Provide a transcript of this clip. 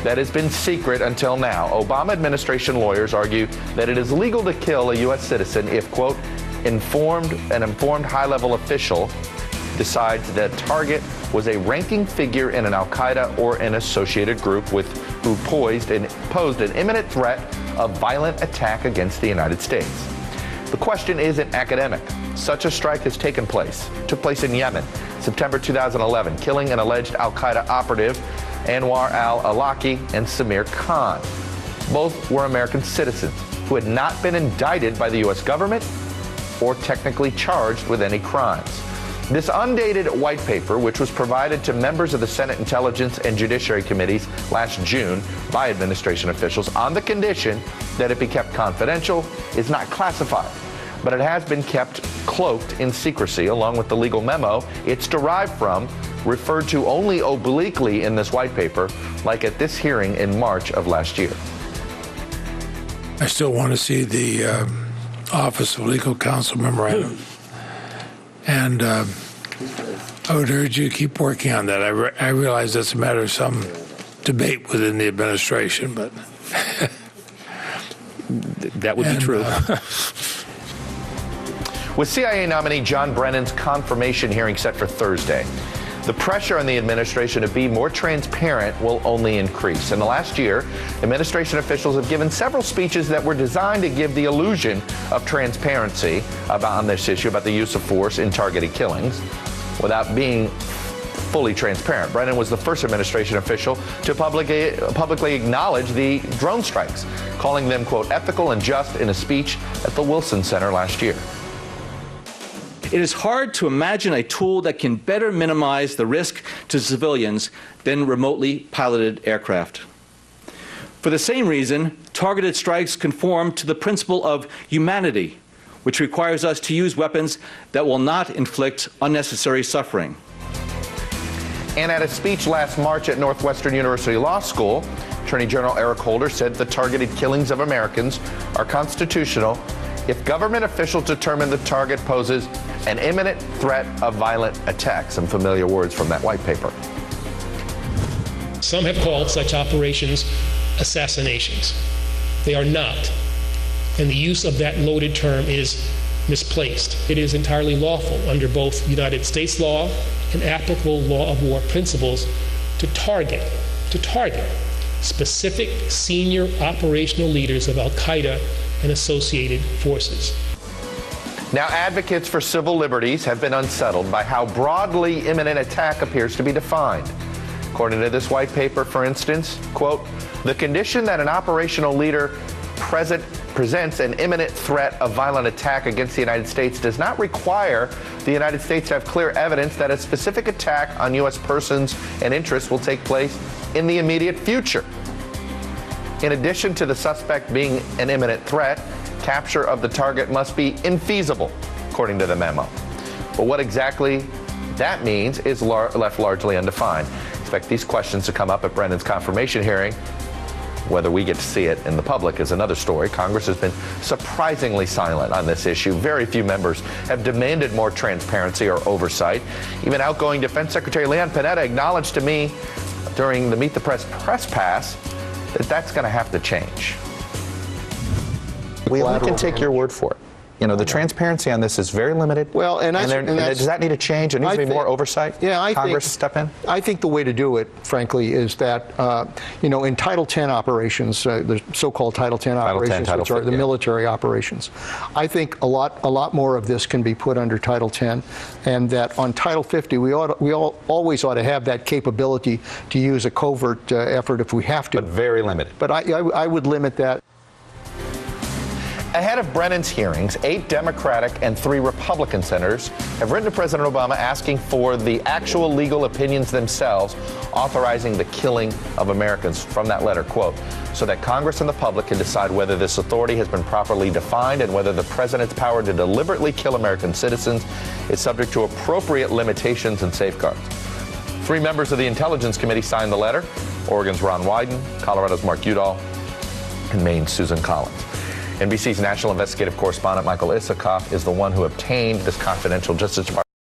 that has been secret until now. Obama administration lawyers argue that it is legal to kill a U.S. citizen if, quote, an informed high-level official decides that target was a ranking figure in an al-Qaeda or an associated group who posed an imminent threat of violent attack against the United States. The question isn't academic. Such a strike has took place in Yemen, September 2011, killing an alleged al-Qaeda operative, Anwar al-Awlaki and Samir Khan. Both were American citizens who had not been indicted by the U.S. government or technically charged with any crimes. This undated white paper, which was provided to members of the Senate Intelligence and Judiciary Committees last June by administration officials on the condition that it be kept confidential, is not classified, but it has been kept cloaked in secrecy along with the legal memo it's derived from, referred to only obliquely in this white paper, like at this hearing in March of last year. I still want to see the Office of Legal Counsel memorandum. And I would urge you to keep working on that. I realize that's a matter of some debate within the administration, but that would be true. With CIA nominee John Brennan's confirmation hearing set for Thursday, the pressure on the administration to be more transparent will only increase. In the last year, administration officials have given several speeches that were designed to give the illusion of transparency on this issue about the use of force in targeted killings without being fully transparent. Brennan was the first administration official to publicly acknowledge the drone strikes, calling them, quote, ethical and just in a speech at the Wilson Center last year. It is hard to imagine a tool that can better minimize the risk to civilians than remotely piloted aircraft. For the same reason, targeted strikes conform to the principle of humanity, which requires us to use weapons that will not inflict unnecessary suffering. And at a speech last March at Northwestern University Law School, Attorney General Eric Holder said the targeted killings of Americans are constitutional if government officials determine the target poses an imminent threat of violent attack. Some familiar words from that white paper. Some have called such operations assassinations. They are not. And the use of that loaded term is misplaced. It is entirely lawful under both United States law and applicable law of war principles to target specific senior operational leaders of al-Qaeda and associated forces. Now, advocates for civil liberties have been unsettled by how broadly imminent attack appears to be defined. According to this white paper, for instance, quote, the condition that an operational leader presents an imminent threat of violent attack against the United States does not require the United States to have clear evidence that a specific attack on U.S. persons and interests will take place in the immediate future. In addition to the suspect being an imminent threat, capture of the target must be infeasible, according to the memo. But what exactly that means is left largely undefined. Expect these questions to come up at Brennan's confirmation hearing. Whether we get to see it in the public is another story. Congress has been surprisingly silent on this issue. Very few members have demanded more transparency or oversight. Even outgoing Defense Secretary Leon Panetta acknowledged to me during the Meet the Press press pass that that's going to have to change. We only can take your word for it. You know, the transparency on this is very limited. Well, and does that need to change? There needs to be more oversight? Yeah, Congress step in? I think the way to do it, frankly, is that, in Title 10 operations, the so-called Title 10 operations, which are the military operations, I think a lot more of this can be put under Title 10, and that on Title 50, we always ought to have that capability to use a covert effort if we have to. But very limited. But I would limit that. Ahead of Brennan's hearings, 8 Democratic and 3 Republican senators have written to President Obama asking for the actual legal opinions themselves authorizing the killing of Americans. From that letter, quote, so that Congress and the public can decide whether this authority has been properly defined and whether the president's power to deliberately kill American citizens is subject to appropriate limitations and safeguards. 3 members of the Intelligence Committee signed the letter: Oregon's Ron Wyden, Colorado's Mark Udall, and Maine's Susan Collins. NBC's national investigative correspondent Michael Isikoff is the one who obtained this confidential Justice Department